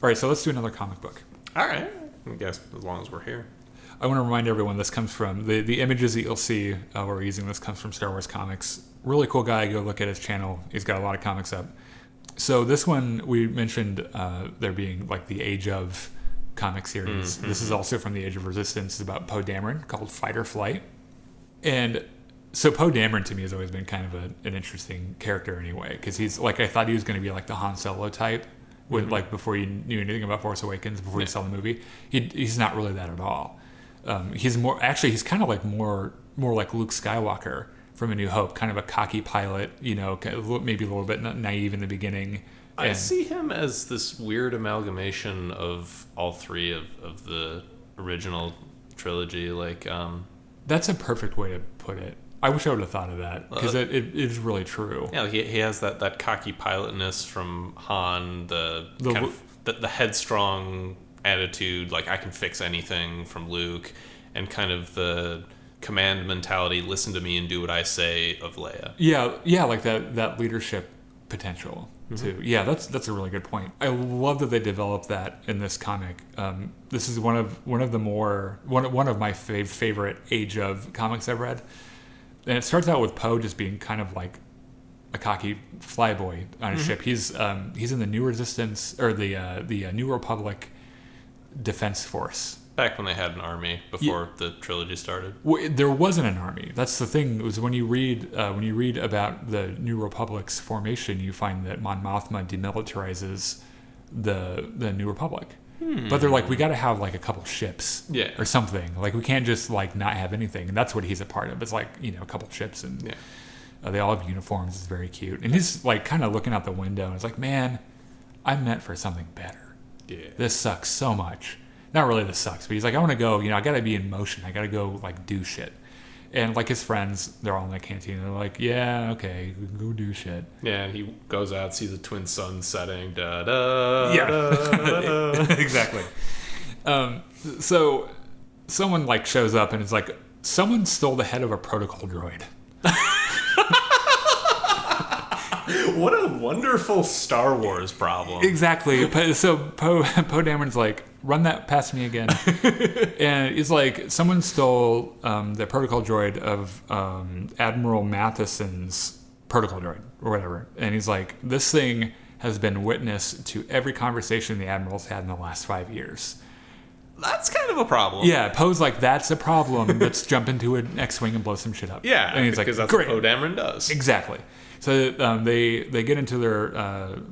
All right, so let's do another comic book. All right. I guess as long as we're here. I want to remind everyone this comes from the images that you'll see where we're using this comes from Star Wars Comics. Really cool guy. Go look at his channel. He's got a lot of comics up. So this one we mentioned there being like the Age of comic series. This is also from the Age of Resistance. It's about Poe Dameron called Fight or Flight. And so Poe Dameron to me has always been kind of an interesting character anyway, because he's like, I thought he was going to be like the Han Solo type. When, like before you knew anything about Force Awakens, before you saw the movie, he's not really that at all. He's he's kind of like more like Luke Skywalker from A New Hope, kind of a cocky pilot, maybe a little bit naive in the beginning. I see him as this weird amalgamation of all three of the original trilogy. That's a perfect way to put it. I wish I would have thought of that, because it is really true. Yeah, he has that cocky pilotness from Han, the headstrong attitude, like I can fix anything, from Luke, and kind of the command mentality, listen to me and do what I say, of Leia. Yeah, like that leadership potential too. Yeah, that's a really good point. I love that they developed that in this comic. This is one of my favorite Age of comics I've read. And it starts out with Poe just being kind of like a cocky flyboy on a ship. He's in the New Resistance, or the New Republic Defense Force. Back when they had an army before the trilogy started. Well, there wasn't an army. That's the thing. It was when you read about the New Republic's formation, you find that Mon Mothma demilitarizes the New Republic. But they're like, we got to have like a couple ships, or something. Like we can't just like not have anything. And that's what he's a part of. It's like a couple ships, and they all have uniforms. It's very cute. And he's like kind of looking out the window, and it's like, man, I'm meant for something better. Yeah, this sucks so much. Not really, this sucks. But he's like, I want to go. I got to be in motion. I got to go like do shit. And like his friends, they're all in the canteen. They're like, yeah, okay, go do shit. Yeah, and he goes out, sees the twin sun setting. Da da. Yeah, da, da. Exactly. So someone like shows up and it's like, someone stole the head of a protocol droid. What a wonderful Star Wars problem. Exactly. So Poe Dameron's like, run that past me again. And he's like, someone stole the protocol droid of Admiral Matheson's protocol droid, or whatever. And he's like, this thing has been witness to every conversation the Admiral's had in the last 5 years. That's kind of a problem. Yeah, Poe's like, that's a problem. Let's jump into an X-Wing and blow some shit up. Yeah, and he's because like, that's great. what Poe Dameron does. They get into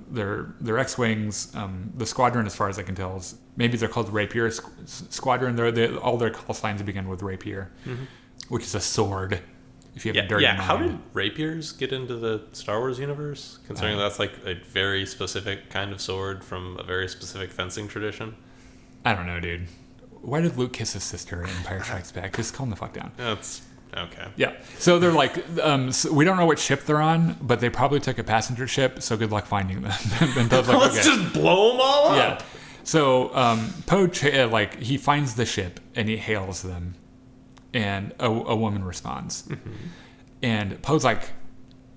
their X-Wings. The squadron, as far as I can tell, maybe they're called Rapier Squadron. All their call signs begin with Rapier, which is a sword. If you have a dirty mind. How did rapiers get into the Star Wars universe? Considering that's like a very specific kind of sword from a very specific fencing tradition. I don't know, dude. Why did Luke kiss his sister in Empire Strikes Back? Just calm the fuck down. That's okay. Yeah. So they're like, so we don't know what ship they're on, but they probably took a passenger ship. So good luck finding them. And Poe's like, let's just blow them all up. Yeah. So Poe he finds the ship and he hails them, and a woman responds, and Poe's like,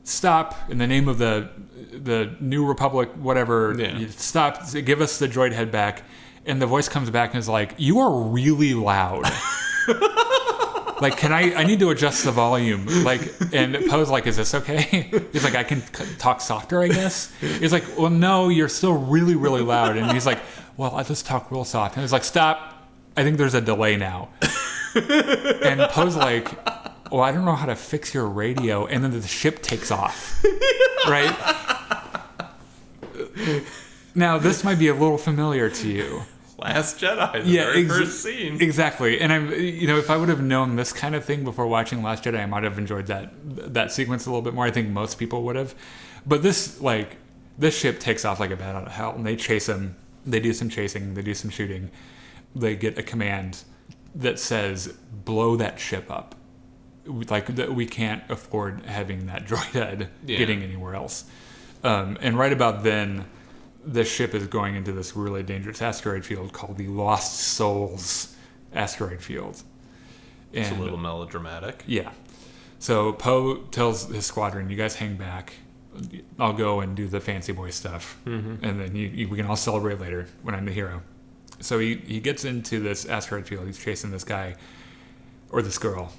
stop, in the name of the New Republic, whatever. Yeah. Stop. Give us the droid head back. And the voice comes back and is like, you are really loud. Like, I need to adjust the volume. Like, and Poe's like, is this okay? He's like, I can talk softer, I guess. He's like, well, no, you're still really, really loud. And he's like, well, I'll just talk real soft. And he's like, stop. I think there's a delay now. And Poe's like, well, I don't know how to fix your radio. And then the ship takes off. Right? Now, this might be a little familiar to you. Last Jedi, the very first scene. Exactly. And I'm, if I would have known this kind of thing before watching Last Jedi, I might have enjoyed that sequence a little bit more. I think most people would have. But this ship takes off like a bat out of hell, and they chase him. They do some chasing. They do some shooting. They get a command that says, blow that ship up. Like, that we can't afford having that droid head getting anywhere else. And right about then, the ship is going into this really dangerous asteroid field called the Lost Souls asteroid field. And, it's a little melodramatic. Yeah. So Poe tells his squadron, you guys hang back. I'll go and do the fancy boy stuff, and then we can all celebrate later when I'm the hero. So he gets into this asteroid field. He's chasing this guy or this girl,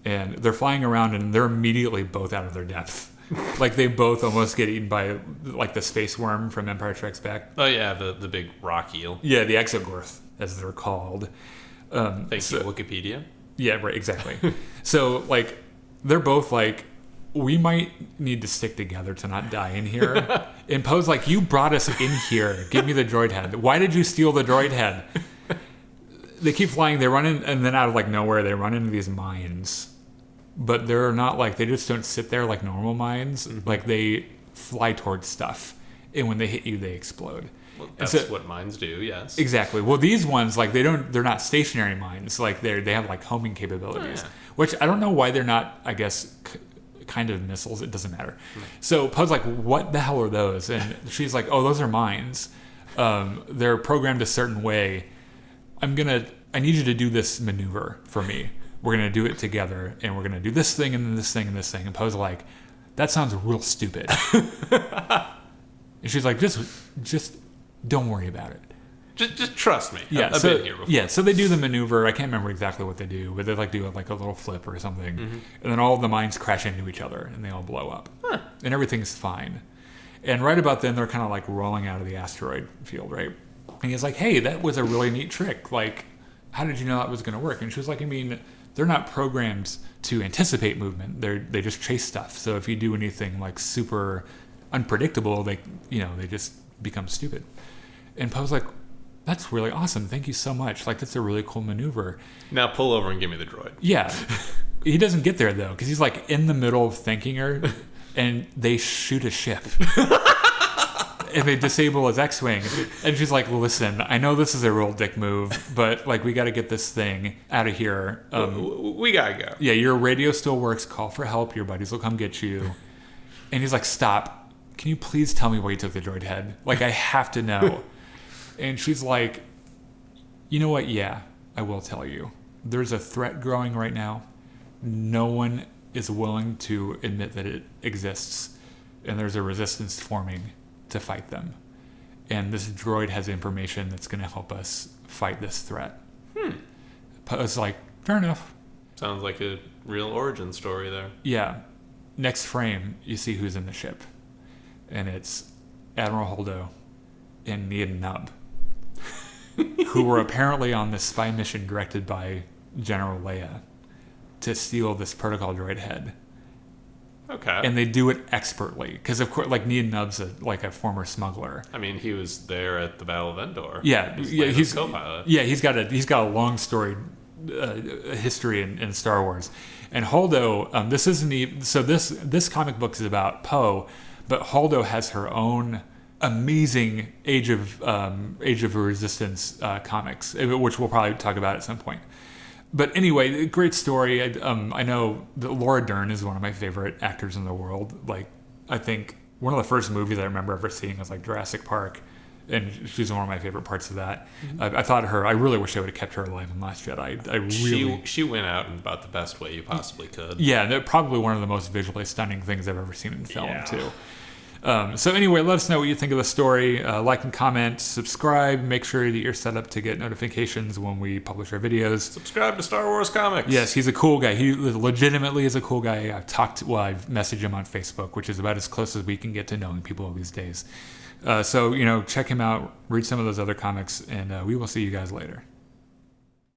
and they're flying around, and they're immediately both out of their depth. Like they both almost get eaten by like the space worm from Empire Strikes Back. Oh yeah, the big rock eel. Yeah, the exogorth, as they're called. Thank you, Wikipedia. Yeah, right, exactly. So like they're both like, we might need to stick together to not die in here. And Poe's like, you brought us in here. Give me the droid head. Why did you steal the droid head? They keep flying. They run in, and then out of like nowhere, they run into these mines. But they're not like, they just don't sit there like normal mines. Like they fly towards stuff. And when they hit you, they explode. Well, that's what mines do, yes. Exactly. Well, these ones, like they're not stationary mines. Like they have like homing capabilities. Oh, yeah. Which I don't know why they're not, I guess, kind of missiles. It doesn't matter. So Poe's like, what the hell are those? And she's like, oh, those are mines. They're programmed a certain way. I need you to do this maneuver for me. We're going to do it together, and we're going to do this thing and then this thing and this thing. And Poe's like, that sounds real stupid. And she's like, just don't worry about it. Just trust me. Yeah, I've been here before. Yeah, so they do the maneuver. I can't remember exactly what they do, but they like do like a little flip or something. And then all of the mines crash into each other, and they all blow up. Huh. And everything's fine. And right about then, they're kind of like rolling out of the asteroid field, right? And he's like, hey, that was a really neat trick. Like, how did you know that was going to work? And she was like, I mean, they're not programmed to anticipate movement. They just chase stuff. So if you do anything like super unpredictable, they just become stupid. And Poe's like, that's really awesome. Thank you so much. Like, that's a really cool maneuver. Now pull over and give me the droid. Yeah. He doesn't get there, though, because he's, like, in the middle of thanking her, and they shoot a ship. And they disable his X-Wing. And she's like, listen, I know this is a real dick move, but, like, we got to get this thing out of here. We got to go. Yeah, your radio still works. Call for help. Your buddies will come get you. And he's like, stop. Can you please tell me where you took the droid head? Like, I have to know. And she's like, you know what? Yeah, I will tell you. There's a threat growing right now. No one is willing to admit that it exists. And there's a resistance forming to fight them. And this droid has information that's going to help us fight this threat. It's like, fair enough. Sounds like a real origin story there. Yeah. Next frame, you see who's in the ship. And it's Admiral Holdo and Nia Nub, who were apparently on this spy mission directed by General Leia to steal this protocol droid head. Okay. And they do it expertly, because of course, like Nia Nub's a former smuggler. I mean, he was there at the Battle of Endor. Yeah, he's co-pilot. Yeah, he's got a long storied history in Star Wars. And Holdo, this isn't even, so this comic book is about Poe, but Holdo has her own amazing Age of Resistance comics, which we'll probably talk about at some point. But anyway, great story. I know that Laura Dern is one of my favorite actors in the world. Like, I think one of the first movies I remember ever seeing was like Jurassic Park, and she's one of my favorite parts of that. I thought I really wish I would have kept her alive in Last Jedi. She went out in about the best way you possibly could. Yeah, they're probably one of the most visually stunning things I've ever seen in film too. So anyway, let us know what you think of the story. Like and comment, subscribe. Make sure that you're set up to get notifications when we publish our videos. Subscribe to Star Wars Comics. Yes, he's a cool guy. He legitimately is a cool guy. I've messaged him on Facebook, which is about as close as we can get to knowing people these days. So check him out, read some of those other comics, and we will see you guys later.